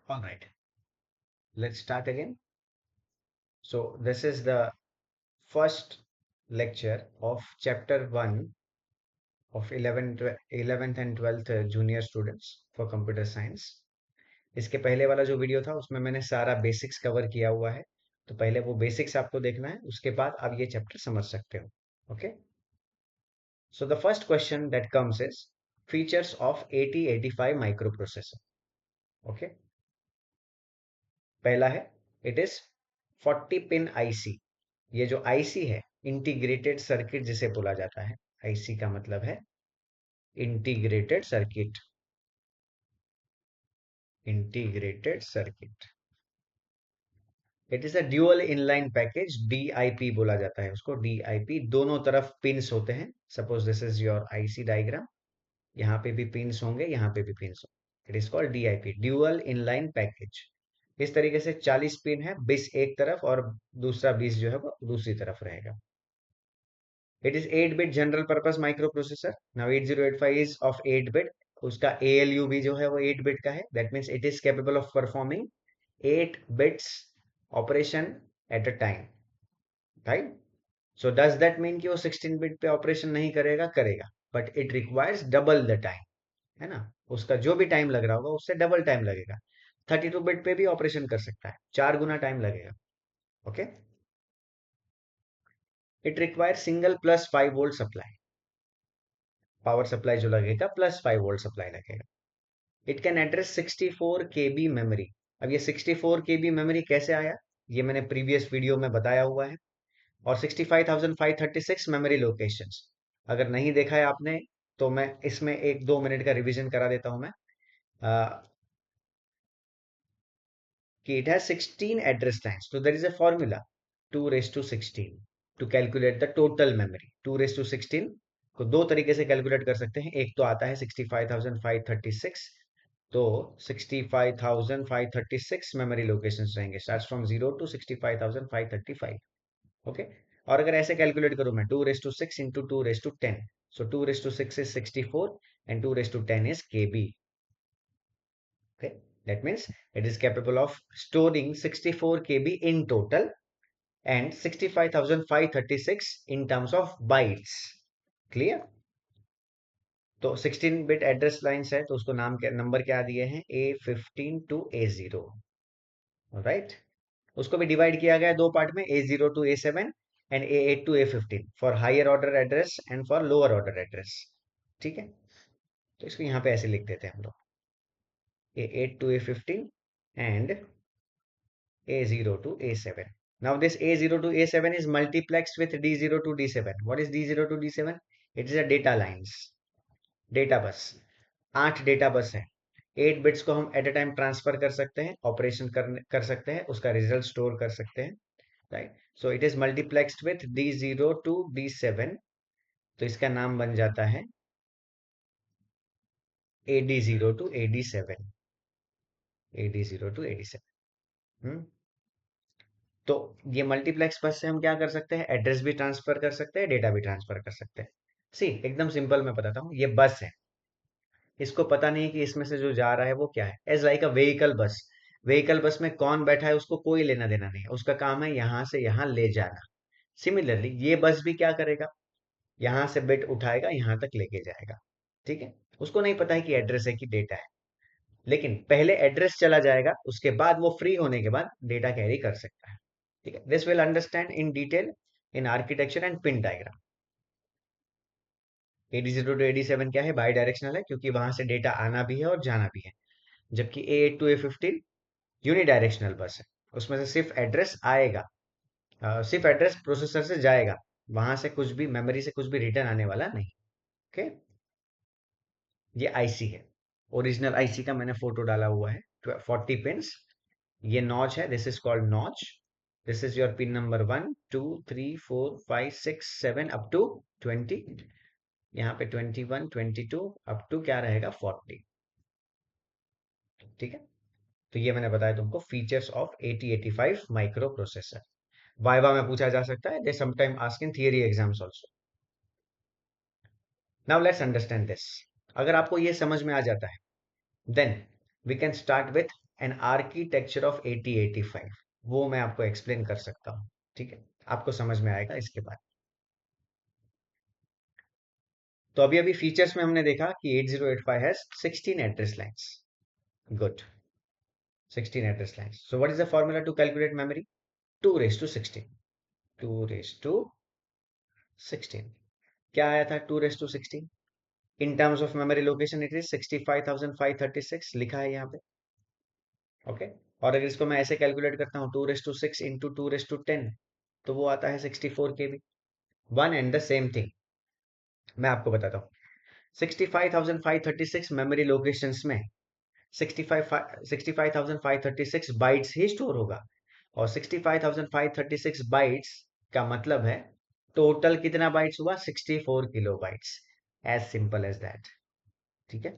All right, let's start again. So this is the first lecture of chapter 1 of 11th and 12th junior students for computer science. इसके पहले वाला जो video था उसमें मैंने सारा बेसिक्स कवर किया हुआ है, तो पहले वो बेसिक्स आपको देखना है, उसके बाद आप ये चैप्टर समझ सकते हो. Okay, so the first question that comes is features of 8085 micro processor. Okay, पहला है इट इज 40 पिन आईसी. ये जो आईसी है, इंटीग्रेटेड सर्किट जिसे बोला जाता है. आईसी का मतलब है integrated circuit. Integrated circuit. It is a dual inline package. DIP बोला जाता है उसको. डीआईपी, दोनों तरफ पिन्स होते हैं. Suppose this is your IC diagram. यहाँ पे भी पिन्स होंगे, यहाँ पे भी पिन्स होंगे. It is called DIP, dual inline package. इस तरीके से 40 पिन है, 20 एक तरफ और दूसरा 20 जो है वो दूसरी तरफ रहेगा. It is 8-bit general purpose microprocessor. Now 8085 is of 8-bit. उसका ALU भी जो है वो 8-bit का है. That means it is capable of performing 8 bits operation at a time. Right? So does that mean कि वो 16-bit पे ऑपरेशन नहीं करेगा? करेगा. But it requires double the time. है ना? उसका जो भी टाइम लग रहा होगा उससे डबल टाइम लगेगा. 32-bit पे भी ऑपरेशन कर सकता है, 4 गुना टाइम लगेगा. Okay, it require single plus 5 volt supply. Power supply जो लगेगा प्लस 5 वोल्ट सप्लाई लगेगा. It can address 64 KB memory. अब ये 64 केबी मेमोरी कैसे आया, ये मैंने प्रीवियस वीडियो में बताया हुआ है. और 65,536 मेमोरी लोकेशंस. अगर नहीं देखा है आपने तो मैं इसमें 1-2 मिनट का रिवीजन करा देता हूं मैं. कि it has 16 address lines. So there is a formula 2 raised to 16 to calculate the total memory. 2 raised to 16 को दो तरीके से कैलकुलेट कर सकते हैं. एक तो आता है 65,536. तो 65,536 मेमोरी लोकेशंस रहेंगे, स्टार्ट्स फ्रॉम 0 टू 65,535. ओके, और अगर ऐसे कैलकुलेट करूं मैं 2 raised to 6 into 2 raised to 10. So 2 raised to 6 is 64 and 2 raised to 10 is KB. Okay, that means it is capable of storing 64 KB in total and 65,536 in terms of bytes. Clear? तो 16 bit address lines है, तो उसको नाम क्या, number क्या दिए हैं, A15 to A0. Right, उसको भी डिवाइड किया गया दो पार्ट में, A0 to A7 and A8 to A15 for higher order address and for lower order address. ठीक है, तो इसको यहाँ पे ऐसे लिख देते हैं हम लोग, A8 to A15 and A0 to A7. Now this A0 to A7 is multiplexed with D0 to D7. What is D0 to D7? It is a data lines. Data bus. 8 data bus है. 8 bits को हम at a time transfer कर सकते हैं, operation कर सकते हैं, उसका रिजल्ट स्टोर कर सकते हैं. Right, so it is multiplexed with D0 to D7. तो इसका नाम बन जाता है AD0 to AD7. AD0 to AD7. तो ये मल्टीप्लेक्स बस से हम क्या कर सकते हैं, एड्रेस भी ट्रांसफर कर सकते हैं, डेटा भी ट्रांसफर कर सकते हैं. सी, एकदम सिंपल मैं बताता हूँ. ये बस है, इसको पता नहीं है कि इसमें से जो जा रहा है वो क्या है. एज लाइक अ व्हीकल बस. व्हीकल बस में कौन बैठा है उसको कोई लेना देना नहीं है, उसका काम है यहाँ से यहाँ ले जाना. सिमिलरली ये बस भी क्या करेगा, यहाँ से बिट उठाएगा, यहाँ तक लेके जाएगा. ठीक है, उसको नहीं पता है कि एड्रेस है कि डेटा है, लेकिन पहले एड्रेस चला जाएगा, उसके बाद वो फ्री होने के बाद डेटा कैरी कर सकता है. ठीक है, this will understand in detail in architecture and pin diagram. AD0 to AD7 क्या है, बाई डायरेक्शनल है, क्योंकि वहां से डेटा आना भी है और जाना भी है. जबकि A8 टू A15 यूनिडायरेक्शनल बस है, उसमें से सिर्फ एड्रेस आएगा, सिर्फ एड्रेस प्रोसेसर से जाएगा, वहां से कुछ भी मेमोरी से कुछ भी रिटर्न आने वाला नहीं. ओके, ये आईसी है. ओरिजिनल आईसी का मैंने फोटो डाला हुआ है. 40 पिंस. ये नॉच है, this is called notch. This is your pin number 1 2 3 4 5 6 7 up to 20. यहाँ पे 21 22 अप टू क्या रहेगा, 40. ठीक है, तो ये मैंने बताया तुमको features of 8085 micro processor. Viva में पूछा जा सकता है, they sometime ask in theory exams also. Now let's understand this. अगर आपको ये समझ में आ जाता है, then we can start with an architecture of 8085, वो मैं आपको एक्सप्लेन कर सकता हूँ। ठीक है, आपको समझ में आएगा इसके बाद। तो अभी फीचर्स में हमने देखा कि 8085 has 16 address lines. Good, 16 address lines. So what is the formula to calculate memory? 2 raise to 16। 2 raise to 16 क्या आया था? 2 raise to 16 in terms of memory location it is 65,536 लिखा है यहाँ पे। ओके, और अगर इसको मैं ऐसे कैलकुलेट करता हूँ 2 raise to 6 into 2 raise to 10, तो वो आता है 64 KB। One and the same thing मैं आपको बताता हूँ। 65,536 मेमोरी लोकेशंस में 65,536 बाइट्स ही स्टोर होगा, और 65,536 बाइट्स का मतलब है टोटल कितना बाइट्स हुआ? 64 kilobytes. As simple as that. ठीक है,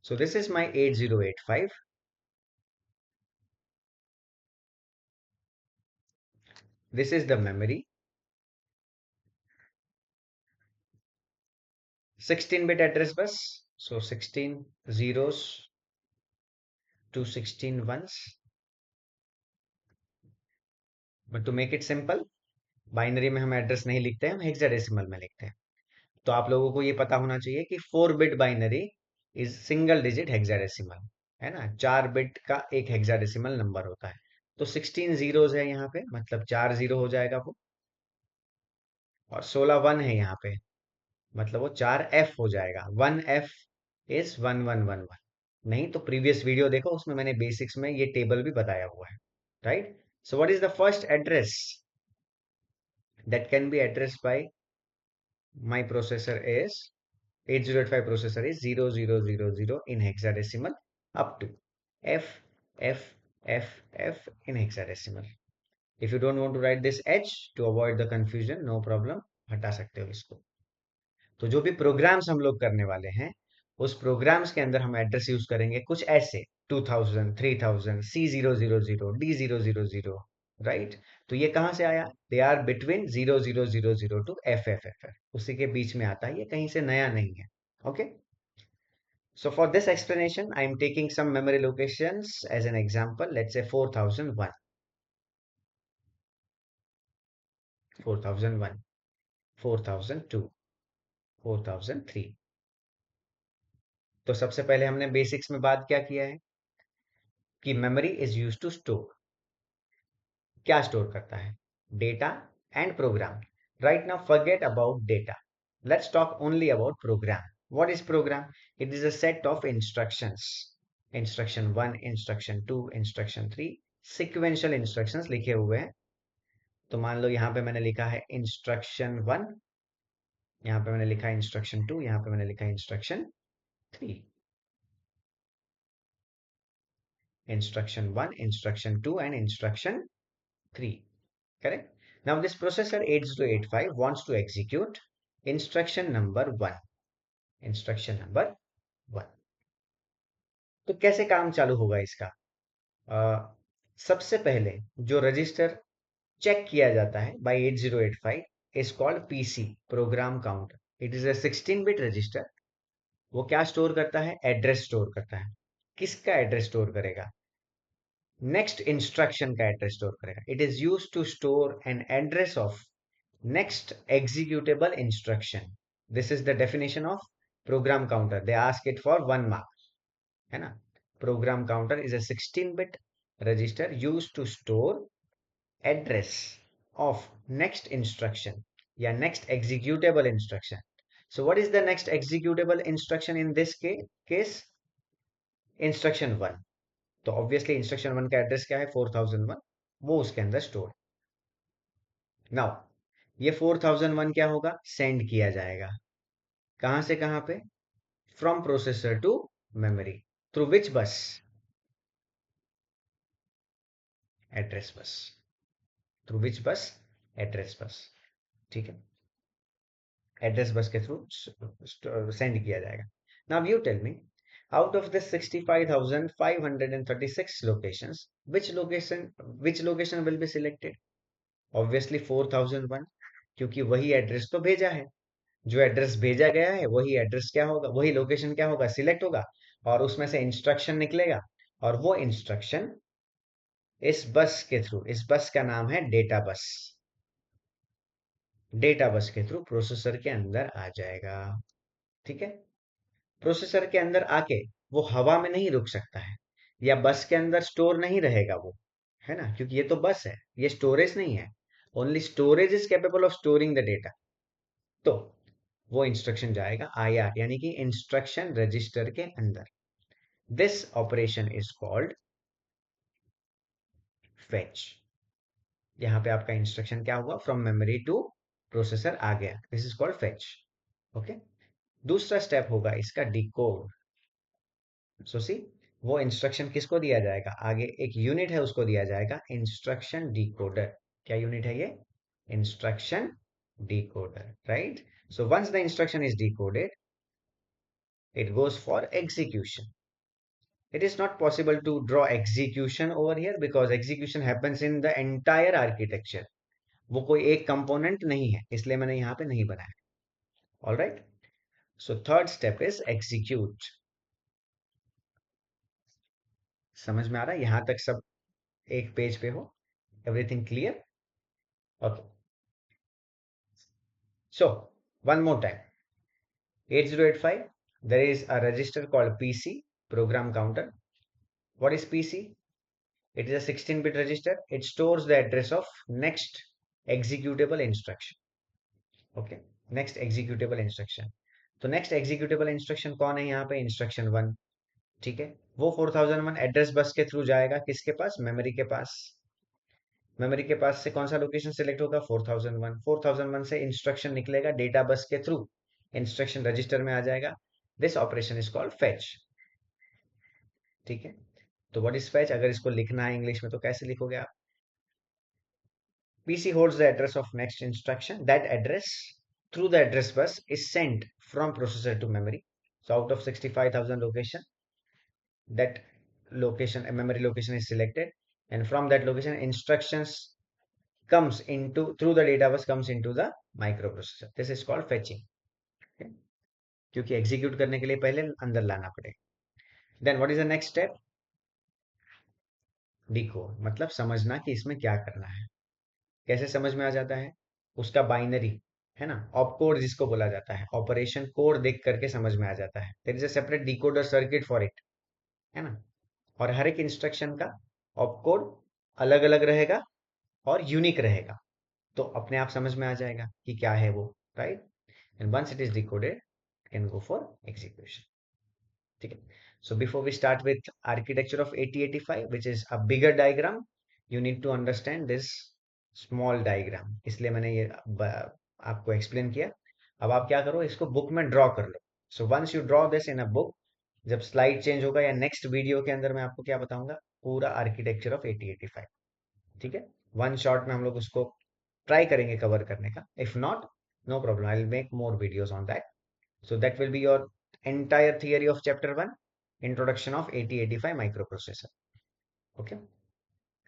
so this is my 8085। This is the memory. 16-bit address bus, so 16 zeros to 16 ones. But to make it simple, binary में हम एड्रेस नहीं लिखते हैं, हम हेक्साडेसिमल में लिखते हैं। तो आप लोगों को ये पता होना चाहिए कि 4-bit binary is single digit hexadecimal, है ना? 4 बिट का एक हेक्साडेसिमल नंबर होता है। तो 16 जीरोज है यहाँ पे, मतलब 4 जीरो हो जाएगा वो, और 16 वन है यहाँ पे, मतलब वो 4 F हो जाएगा। 1 F इज 1111। नहीं तो प्रीवियस वीडियो देखो, उसमें मैंने बेसिक्स में ये टेबल भी बताया हुआ है, right? So what is the first address that can be addressed by my processor is 8085 processor is 0000 in hexadecimal up to F F F F in hexadecimal. If you don't want to write this H to avoid the confusion, no problem, हटा सकते हो इसको। तो जो भी programmes हम लोग करने वाले हैं, उस प्रोग्राम्स के अंदर हम एड्रेस यूज करेंगे कुछ ऐसे: 2000, 3000, C000, D000, राइट? तो ये कहाँ से आया? They are between 0000 to FFFF, उसी के बीच में आता है, ये कहीं से नया नहीं है। Okay, so for this explanation I am taking some memory locations as an example. Let's say 4001, 4001, 4002, 4003। तो सबसे पहले हमने बेसिक्स में बात क्या किया है कि memory is use to store. क्या स्टोर करता है? Data and program. Right now forget about data, let's talk only about program. What is program? It is a set of instructions. Instruction 1, instruction 2, instruction 3, sequential instructions लिखे हुए हैं। तो मान लो यहाँ पे मैंने लिखा है इंस्ट्रक्शन 1, यहाँ पे मैंने लिखा है इंस्ट्रक्शन 2, यहाँ पे मैंने लिखा है instruction 3। Instruction 1, instruction 2 and instruction 3, correct? Now this processor 8085 wants to execute instruction number 1, instruction number 1। तो कैसे काम चालू होगा इसका? सबसे पहले जो रजिस्टर चेक किया जाता है by 8085 is called PC, program counter. It is a 16-bit register. वो क्या स्टोर करता है? एड्रेस स्टोर करता है। किसका एड्रेस स्टोर करेगा? नेक्स्ट इंस्ट्रक्शन का एड्रेस स्टोर करेगा। It is use to store an address of next executable instruction. This is the definition of program counter. They ask it for 1 mark, है ना? Program counter is a 16-bit register used to store address of next instruction या next executable instruction. So what is the next executable instruction in this case? Instruction 1। तो obviously instruction 1 का address क्या है? 4001, वो उसके अंदर स्टोर। नाउ ये 4001 क्या होगा? सेंड किया जाएगा। कहां से कहां पे? From processor to memory. Through which bus? Address बस। Through which bus? एड्रेस बस। ठीक है, एड्रेस बस के थ्रू सेंड किया जाएगा। Now you tell me, out of the 65,536 locations, which location will be selected? Obviously 4001, क्योंकि वही एड्रेस तो भेजा है। जो एड्रेस भेजा गया है वही एड्रेस क्या होगा, वही लोकेशन क्या होगा? सिलेक्ट होगा, और उसमें से इंस्ट्रक्शन निकलेगा, और वो इंस्ट्रक्शन इस बस के थ्रू, इस बस का नाम है डेटा बस, डेटा बस के थ्रू प्रोसेसर के अंदर आ जाएगा। ठीक है, प्रोसेसर के अंदर आके वो हवा में नहीं रुक सकता है, या बस के अंदर स्टोर नहीं रहेगा वो, है ना, क्योंकि ये तो बस है, ये स्टोरेज नहीं है। Only storage is capable of storing the data. तो वो इंस्ट्रक्शन जाएगा IR, यानी कि इंस्ट्रक्शन रजिस्टर के अंदर। This operation is called fetch. यहाँ पे आपका इंस्ट्रक्शन क्या हुआ, फ्रॉम मेमोरी टू प्रोसेसर आ गया, this is called fetch. Okay, दूसरा स्टेप होगा इसका डिकोड। सो सी, वो इंस्ट्रक्शन किसको दिया जाएगा, आगे एक यूनिट है उसको दिया जाएगा इंस्ट्रक्शन डिकोडर। क्या यूनिट है ये, instruction decoder, right. So once the instruction is decoded, it goes for execution. It is not possible to draw execution over here because execution happens in the entire architecture. वो कोई एक component नहीं है, इसलिए मैंने यहाँ पे नहीं बनाया। All right, so third step is execute. समझ में आ रहा है यहाँ तक सब, एक पेज पे हो, everything clear? Okay, so one more time, 8085, there is a register called PC, program counter. What is PC? It is a 16-bit register. It stores the address of next executable instruction. Okay, next executable instruction. तो next executable instruction कौन है यहाँ पे, instruction 1। ठीक है, वो 4001 address bus के through जाएगा किसके पास, मेमोरी के पास। मेमोरी के पास से कौन सा लोकेशन सेलेक्ट होगा, 4001। 4001 से इंस्ट्रक्शन निकलेगा डेटा बस के थ्रू, इंस्ट्रक्शन रजिस्टर में आ जाएगा। This operation is called fetch. ठीक है, तो व्हाट इज फेच, अगर इसको लिखना है इंग्लिश में तो कैसे लिखोगे आप, PC holds the address of next instruction. That address through the address bus is sent from processor to memory. So out of 65,000 location, that location, a memory location is selected, and from that location, instructions comes into through the data bus comes into the microprocessor. This is called fetching. Okay? क्योंकि execute करने के लिए पहले अंदर लाना पड़ेगा। Then what is the next step, decode, मतलब समझना कि इसमें क्या करना है। कैसे समझ में आ जाता है, उसका बाइनरी है ना, ऑपकोड जिसको बोला जाता है, ऑपरेशन कोड देख करके समझ में आ जाता है। There is a separate decoder circuit for it, है ना। और हर एक इंस्ट्रक्शन का ऑपकोड अलग अलग रहेगा और यूनिक रहेगा, तो अपने आप समझ में आ जाएगा कि क्या है वो, right. And once it is decoded, can go for execution. ठीक है, so before we start with architecture of 8085, which is a bigger diagram, you need to understand this small diagram, इसलिए मैंने ये आपको एक्सप्लेन किया। अब आप क्या करो, इसको बुक में ड्रॉ कर लो। So once you draw this in a book, जब स्लाइड चेंज होगा या नेक्स्ट वीडियो के अंदर मैं आपको क्या बताऊंगा, पूरा आर्किटेक्चर ऑफ 8085। ठीक है, वन शॉट में हम लोग उसको ट्राई करेंगे कवर करने का। If not, no problem, I will make more videos on that. So that will be your entire theory of chapter 1, introduction of 8085 microprocessor. Okay,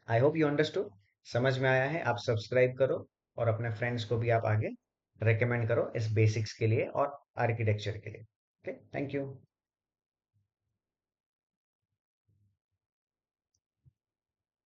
I hope you understood, समझ में आया है। आप सब्सक्राइब करो और अपने फ्रेंड्स को भी आप आगे रेकमेंड करो इस बेसिक्स के लिए और आर्किटेक्चर के लिए। Okay, thank you.